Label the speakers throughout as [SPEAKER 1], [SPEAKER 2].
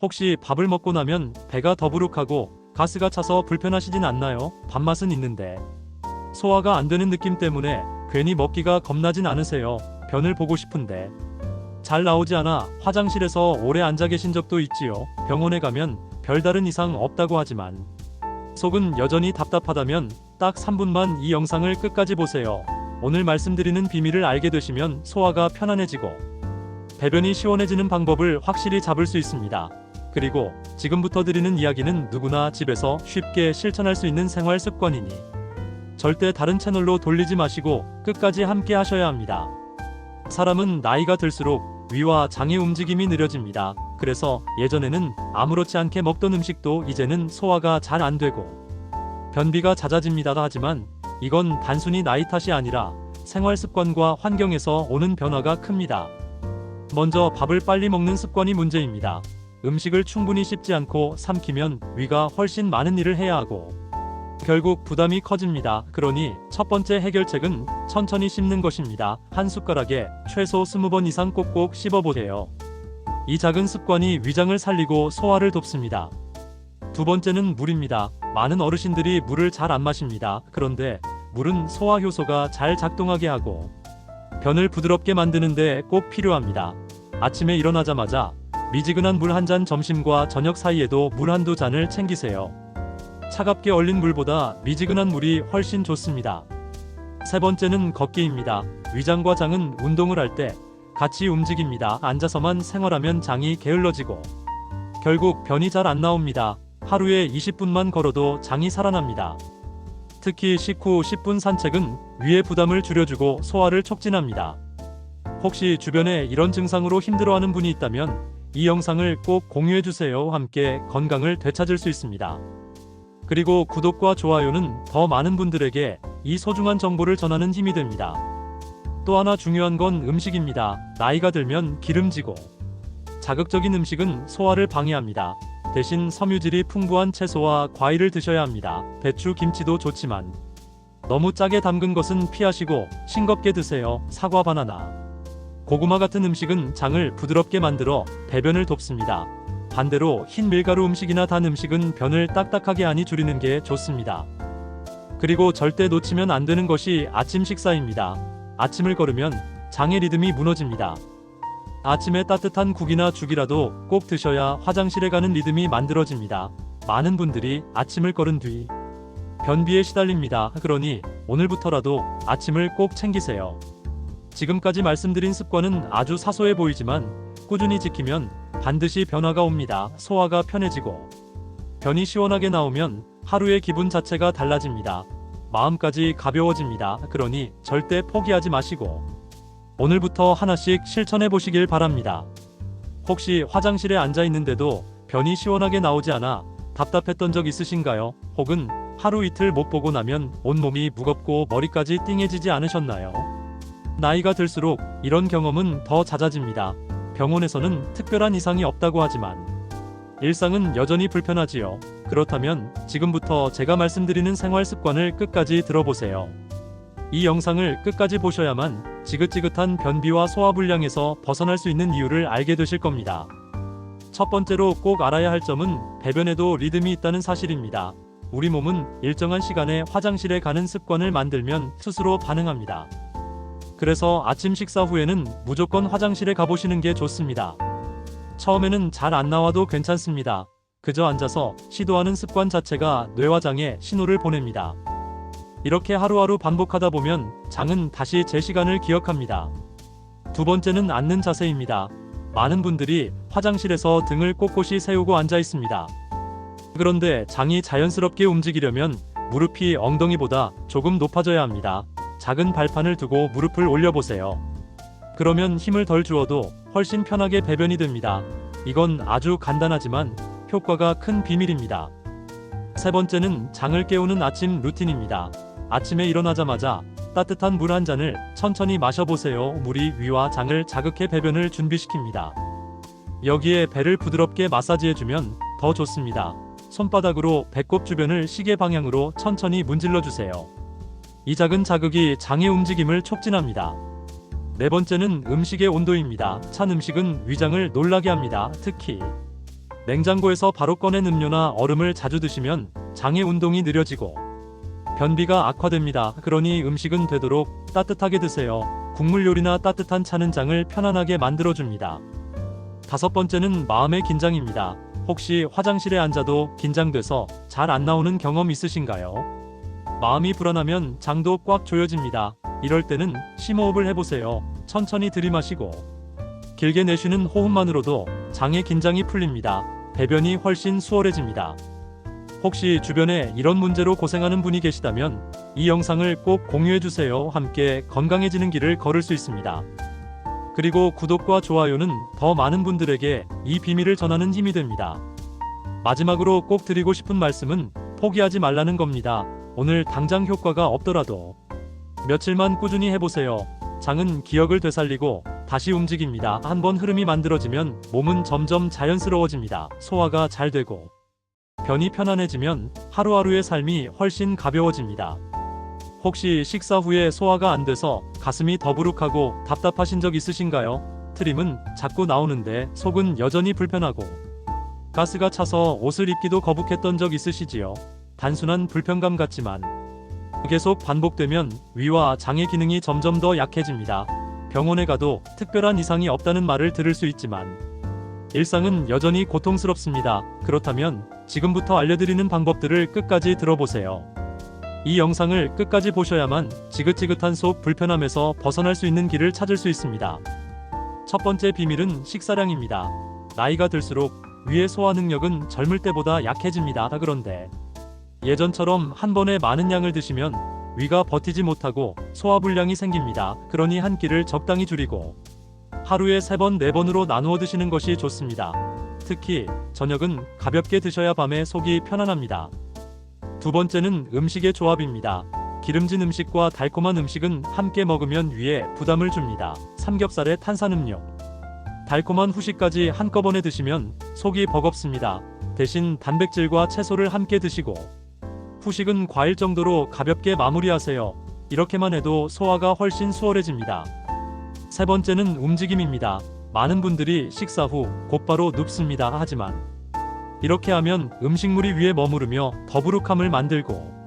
[SPEAKER 1] 혹시 밥을 먹고 나면 배가 더부룩하고 가스가 차서 불편하시진 않나요? 밥맛은 있는데 소화가 안 되는 느낌 때문에 괜히 먹기가 겁나진 않으세요? 변을 보고 싶은데 잘 나오지 않아 화장실에서 오래 앉아 계신 적도 있지요. 병원에 가면 별다른 이상 없다고 하지만 속은 여전히 답답하다면 딱 3분만 이 영상을 끝까지 보세요. 오늘 말씀드리는 비밀을 알게 되시면 소화가 편안해지고 배변이 시원해지는 방법을 확실히 잡을 수 있습니다. 그리고 지금부터 드리는 이야기는 누구나 집에서 쉽게 실천할 수 있는 생활 습관이니 절대 다른 채널로 돌리지 마시고 끝까지 함께 하셔야 합니다. 사람은 나이가 들수록 위와 장의 움직임이 느려집니다. 그래서 예전에는 아무렇지 않게 먹던 음식도 이제는 소화가 잘 안 되고 변비가 잦아집니다. 하지만 이건 단순히 나이 탓이 아니라 생활 습관과 환경에서 오는 변화가 큽니다. 먼저 밥을 빨리 먹는 습관이 문제입니다. 음식을 충분히 씹지 않고 삼키면 위가 훨씬 많은 일을 해야 하고 결국 부담이 커집니다. 그러니 첫 번째 해결책은 천천히 씹는 것입니다. 한 숟가락에 최소 20번 이상 꼭꼭 씹어보세요. 이 작은 습관이 위장을 살리고 소화를 돕습니다. 두 번째는 물입니다. 많은 어르신들이 물을 잘 안 마십니다. 그런데 물은 소화 효소가 잘 작동하게 하고 변을 부드럽게 만드는데 꼭 필요합니다. 아침에 일어나자마자 미지근한 물 한 잔, 점심과 저녁 사이에도 물 한두 잔을 챙기세요. 차갑게 얼린 물보다 미지근한 물이 훨씬 좋습니다. 세 번째는 걷기입니다. 위장과 장은 운동을 할 때 같이 움직입니다. 앉아서만 생활하면 장이 게을러지고 결국 변이 잘 안 나옵니다. 하루에 20분만 걸어도 장이 살아납니다. 특히 식후 10분 산책은 위의 부담을 줄여주고 소화를 촉진합니다. 혹시 주변에 이런 증상으로 힘들어하는 분이 있다면 이 영상을 꼭 공유해주세요. 함께 건강을 되찾을 수 있습니다. 그리고 구독과 좋아요는 더 많은 분들에게 이 소중한 정보를 전하는 힘이 됩니다. 또 하나 중요한 건 음식입니다. 나이가 들면 기름지고 자극적인 음식은 소화를 방해합니다. 대신 섬유질이 풍부한 채소와 과일을 드셔야 합니다. 배추, 김치도 좋지만 너무 짜게 담근 것은 피하시고 싱겁게 드세요. 사과, 바나나, 고구마 같은 음식은 장을 부드럽게 만들어 배변을 돕습니다. 반대로 흰 밀가루 음식이나 단 음식은 변을 딱딱하게 하니 줄이는 게 좋습니다. 그리고 절대 놓치면 안 되는 것이 아침 식사입니다. 아침을 거르면 장의 리듬이 무너집니다. 아침에 따뜻한 국이나 죽이라도 꼭 드셔야 화장실에 가는 리듬이 만들어집니다. 많은 분들이 아침을 거른 뒤 변비에 시달립니다. 그러니 오늘부터라도 아침을 꼭 챙기세요. 지금까지 말씀드린 습관은 아주 사소해 보이지만 꾸준히 지키면 반드시 변화가 옵니다. 소화가 편해지고 변이 시원하게 나오면 하루의 기분 자체가 달라집니다. 마음까지 가벼워집니다. 그러니 절대 포기하지 마시고 오늘부터 하나씩 실천해 보시길 바랍니다. 혹시 화장실에 앉아 있는데도 변이 시원하게 나오지 않아 답답했던 적 있으신가요? 혹은 하루 이틀 못 보고 나면 온몸이 무겁고 머리까지 띵해지지 않으셨나요? 나이가 들수록 이런 경험은 더 잦아집니다. 병원에서는 특별한 이상이 없다고 하지만 일상은 여전히 불편하지요. 그렇다면 지금부터 제가 말씀드리는 생활 습관을 끝까지 들어보세요. 이 영상을 끝까지 보셔야만 지긋지긋한 변비와 소화불량에서 벗어날 수 있는 이유를 알게 되실 겁니다. 첫 번째로 꼭 알아야 할 점은 배변에도 리듬이 있다는 사실입니다. 우리 몸은 일정한 시간에 화장실에 가는 습관을 만들면 스스로 반응합니다. 그래서 아침 식사 후에는 무조건 화장실에 가보시는 게 좋습니다. 처음에는 잘 안 나와도 괜찮습니다. 그저 앉아서 시도하는 습관 자체가 뇌와 장에 신호를 보냅니다. 이렇게 하루하루 반복하다 보면 장은 다시 제 시간을 기억합니다. 두 번째는 앉는 자세입니다. 많은 분들이 화장실에서 등을 꼿꼿이 세우고 앉아 있습니다. 그런데 장이 자연스럽게 움직이려면 무릎이 엉덩이보다 조금 높아져야 합니다. 작은 발판을 두고 무릎을 올려보세요. 그러면 힘을 덜 주어도 훨씬 편하게 배변이 됩니다. 이건 아주 간단하지만 효과가 큰 비밀입니다. 세 번째는 장을 깨우는 아침 루틴입니다. 아침에 일어나자마자 따뜻한 물 한 잔을 천천히 마셔보세요. 물이 위와 장을 자극해 배변을 준비시킵니다. 여기에 배를 부드럽게 마사지해주면 더 좋습니다. 손바닥으로 배꼽 주변을 시계 방향으로 천천히 문질러주세요. 이 작은 자극이 장의 움직임을 촉진합니다. 네 번째는 음식의 온도입니다. 찬 음식은 위장을 놀라게 합니다. 특히 냉장고에서 바로 꺼낸 음료나 얼음을 자주 드시면 장의 운동이 느려지고 변비가 악화됩니다. 그러니 음식은 되도록 따뜻하게 드세요. 국물 요리나 따뜻한 차는 장을 편안하게 만들어줍니다. 5번째는 마음의 긴장입니다. 혹시 화장실에 앉아도 긴장돼서 잘 안 나오는 경험 있으신가요? 마음이 불안하면 장도 꽉 조여집니다. 이럴 때는 심호흡을 해보세요. 천천히 들이마시고 길게 내쉬는 호흡만으로도 장의 긴장이 풀립니다. 배변이 훨씬 수월해집니다. 혹시 주변에 이런 문제로 고생하는 분이 계시다면 이 영상을 꼭 공유해주세요. 함께 건강해지는 길을 걸을 수 있습니다. 그리고 구독과 좋아요는 더 많은 분들에게 이 비밀을 전하는 힘이 됩니다. 마지막으로 꼭 드리고 싶은 말씀은 포기하지 말라는 겁니다. 오늘 당장 효과가 없더라도 며칠만 꾸준히 해보세요. 장은 기억을 되살리고 다시 움직입니다. 한번 흐름이 만들어지면 몸은 점점 자연스러워집니다. 소화가 잘 되고 변이 편안해지면 하루하루의 삶이 훨씬 가벼워집니다. 혹시 식사 후에 소화가 안 돼서 가슴이 더부룩하고 답답하신 적 있으신가요? 트림은 자꾸 나오는데 속은 여전히 불편하고 가스가 차서 옷을 입기도 거북했던 적 있으시지요? 단순한 불편감 같지만 계속 반복되면 위와 장의 기능이 점점 더 약해집니다. 병원에 가도 특별한 이상이 없다는 말을 들을 수 있지만 일상은 여전히 고통스럽습니다. 그렇다면 지금부터 알려드리는 방법들을 끝까지 들어보세요. 이 영상을 끝까지 보셔야만 지긋지긋한 속 불편함에서 벗어날 수 있는 길을 찾을 수 있습니다. 첫 번째 비밀은 식사량입니다. 나이가 들수록 위의 소화 능력은 젊을 때보다 약해집니다. 그런데 예전처럼 한 번에 많은 양을 드시면 위가 버티지 못하고 소화불량이 생깁니다. 그러니 한 끼를 적당히 줄이고 하루에 3번, 4번으로 나누어 드시는 것이 좋습니다. 특히 저녁은 가볍게 드셔야 밤에 속이 편안합니다. 두 번째는 음식의 조합입니다. 기름진 음식과 달콤한 음식은 함께 먹으면 위에 부담을 줍니다. 삼겹살에 탄산음료, 달콤한 후식까지 한꺼번에 드시면 속이 버겁습니다. 대신 단백질과 채소를 함께 드시고 후식은 과일 정도로 가볍게 마무리하세요. 이렇게만 해도 소화가 훨씬 수월해집니다. 세 번째는 움직임입니다. 많은 분들이 식사 후 곧바로 눕습니다. 하지만 이렇게 하면 음식물이 위에 머무르며 더부룩함을 만들고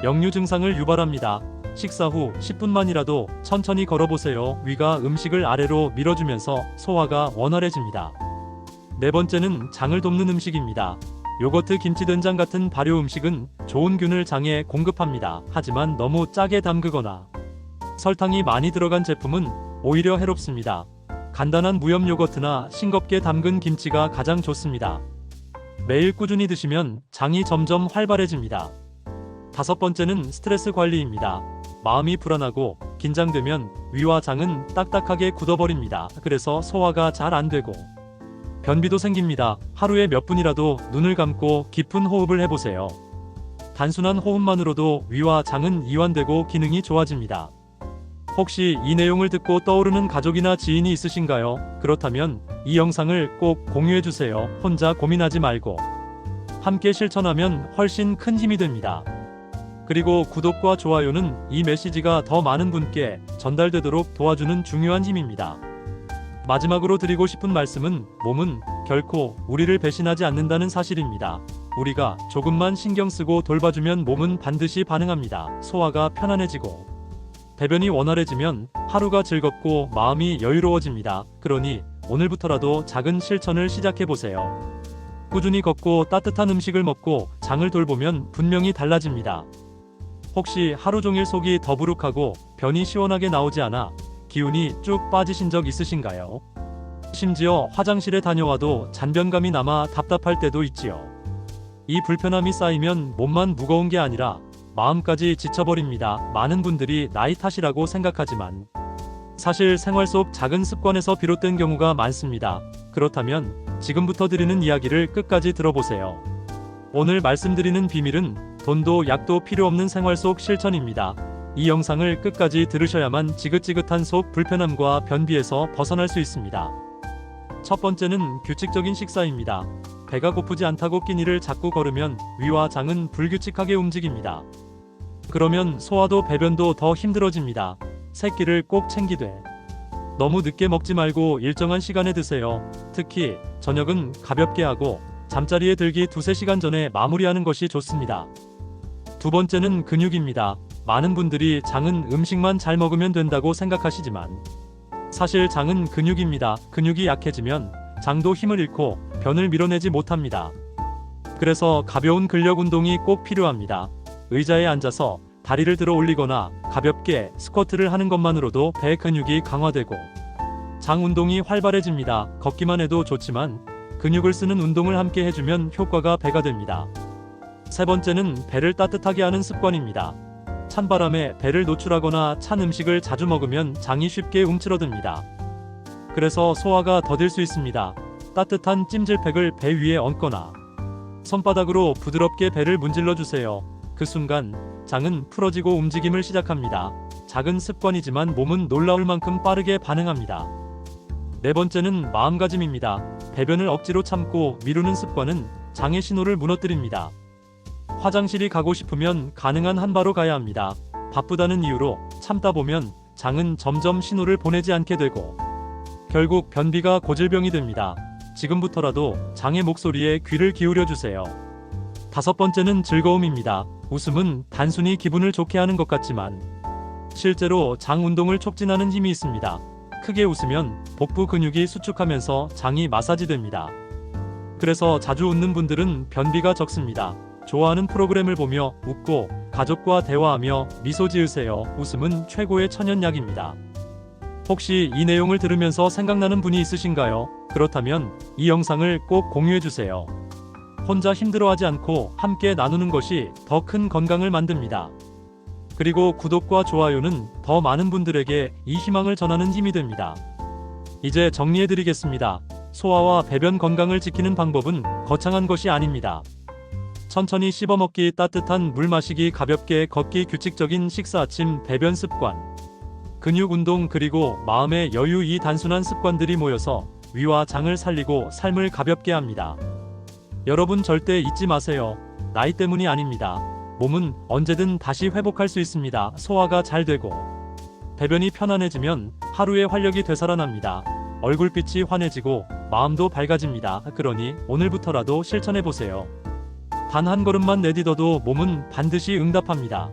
[SPEAKER 1] 역류 증상을 유발합니다. 식사 후 10분만이라도 천천히 걸어보세요. 위가 음식을 아래로 밀어주면서 소화가 원활해집니다. 네 번째는 장을 돕는 음식입니다. 요거트, 김치, 된장 같은 발효 음식은 좋은 균을 장에 공급합니다. 하지만 너무 짜게 담그거나 설탕이 많이 들어간 제품은 오히려 해롭습니다. 간단한 무염 요거트나 싱겁게 담근 김치가 가장 좋습니다. 매일 꾸준히 드시면 장이 점점 활발해집니다. 다섯 번째는 스트레스 관리입니다. 마음이 불안하고 긴장되면 위와 장은 딱딱하게 굳어버립니다. 그래서 소화가 잘 안 되고 변비도 생깁니다. 하루에 몇 분이라도 눈을 감고 깊은 호흡을 해보세요. 단순한 호흡만으로도 위와 장은 이완되고 기능이 좋아집니다. 혹시 이 내용을 듣고 떠오르는 가족이나 지인이 있으신가요? 그렇다면 이 영상을 꼭 공유해주세요. 혼자 고민하지 말고 함께 실천하면 훨씬 큰 힘이 됩니다. 그리고 구독과 좋아요는 이 메시지가 더 많은 분께 전달되도록 도와주는 중요한 힘입니다. 마지막으로 드리고 싶은 말씀은 몸은 결코 우리를 배신하지 않는다는 사실입니다. 우리가 조금만 신경 쓰고 돌봐주면 몸은 반드시 반응합니다. 소화가 편안해지고 배변이 원활해지면 하루가 즐겁고 마음이 여유로워집니다. 그러니 오늘부터라도 작은 실천을 시작해보세요. 꾸준히 걷고 따뜻한 음식을 먹고 장을 돌보면 분명히 달라집니다. 혹시 하루 종일 속이 더부룩하고 변이 시원하게 나오지 않아 기운이 쭉 빠지신 적 있으신가요? 심지어 화장실에 다녀와도 잔변감이 남아 답답할 때도 있지요. 이 불편함이 쌓이면 몸만 무거운 게 아니라 마음까지 지쳐버립니다. 많은 분들이 나이 탓이라고 생각하지만 사실 생활 속 작은 습관에서 비롯된 경우가 많습니다. 그렇다면 지금부터 드리는 이야기를 끝까지 들어보세요. 오늘 말씀드리는 비밀은 돈도 약도 필요 없는 생활 속 실천입니다. 이 영상을 끝까지 들으셔야만 지긋지긋한 속 불편함과 변비에서 벗어날 수 있습니다. 첫 번째는 규칙적인 식사입니다. 배가 고프지 않다고 끼니를 자꾸 걸으면 위와 장은 불규칙하게 움직입니다. 그러면 소화도 배변도 더 힘들어집니다. 세 끼를 꼭 챙기되 너무 늦게 먹지 말고 일정한 시간에 드세요. 특히 저녁은 가볍게 하고 잠자리에 들기 2~3시간 전에 마무리하는 것이 좋습니다. 두 번째는 근육입니다. 많은 분들이 장은 음식만 잘 먹으면 된다고 생각하시지만 사실 장은 근육입니다. 근육이 약해지면 장도 힘을 잃고 변을 밀어내지 못합니다. 그래서 가벼운 근력 운동이 꼭 필요합니다. 의자에 앉아서 다리를 들어 올리거나 가볍게 스쿼트를 하는 것만으로도 배 근육이 강화되고 장 운동이 활발해집니다. 걷기만 해도 좋지만 근육을 쓰는 운동을 함께 해주면 효과가 배가 됩니다. 세 번째는 배를 따뜻하게 하는 습관입니다. 찬바람에 배를 노출하거나 찬 음식을 자주 먹으면 장이 쉽게 움츠러듭니다. 그래서 소화가 더딜 수 있습니다. 따뜻한 찜질팩을 배 위에 얹거나 손바닥으로 부드럽게 배를 문질러 주세요. 그 순간 장은 풀어지고 움직임을 시작합니다. 작은 습관이지만 몸은 놀라울 만큼 빠르게 반응합니다. 네 번째는 마음가짐입니다. 배변을 억지로 참고 미루는 습관은 장의 신호를 무너뜨립니다. 화장실이 가고 싶으면 가능한 한 바로 가야 합니다. 바쁘다는 이유로 참다 보면 장은 점점 신호를 보내지 않게 되고 결국 변비가 고질병이 됩니다. 지금부터라도 장의 목소리에 귀를 기울여 주세요. 다섯 번째는 즐거움입니다. 웃음은 단순히 기분을 좋게 하는 것 같지만 실제로 장 운동을 촉진하는 힘이 있습니다. 크게 웃으면 복부 근육이 수축하면서 장이 마사지됩니다. 그래서 자주 웃는 분들은 변비가 적습니다. 좋아하는 프로그램을 보며 웃고 가족과 대화하며 미소 지으세요. 웃음은 최고의 천연약입니다. 혹시 이 내용을 들으면서 생각나는 분이 있으신가요? 그렇다면 이 영상을 꼭 공유해주세요. 혼자 힘들어하지 않고 함께 나누는 것이 더 큰 건강을 만듭니다. 그리고 구독과 좋아요는 더 많은 분들에게 이 희망을 전하는 힘이 됩니다. 이제 정리해드리겠습니다. 소화와 배변 건강을 지키는 방법은 거창한 것이 아닙니다. 천천히 씹어먹기, 따뜻한 물 마시기, 가볍게 걷기, 규칙적인 식사, 아침 배변 습관, 근육 운동, 그리고 마음의 여유, 이 단순한 습관들이 모여서 위와 장을 살리고 삶을 가볍게 합니다. 여러분 절대 잊지 마세요. 나이 때문이 아닙니다. 몸은 언제든 다시 회복할 수 있습니다. 소화가 잘 되고 배변이 편안해지면 하루의 활력이 되살아납니다. 얼굴빛이 환해지고 마음도 밝아집니다. 그러니 오늘부터라도 실천해보세요. 단 한 걸음만 내딛어도 몸은 반드시 응답합니다.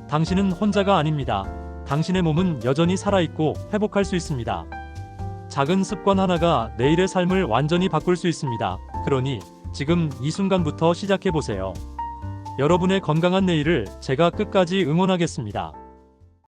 [SPEAKER 1] 당신은 혼자가 아닙니다. 당신의 몸은 여전히 살아있고 회복할 수 있습니다. 작은 습관 하나가 내일의 삶을 완전히 바꿀 수 있습니다. 그러니 지금 이 순간부터 시작해보세요. 여러분의 건강한 내일을 제가 끝까지 응원하겠습니다.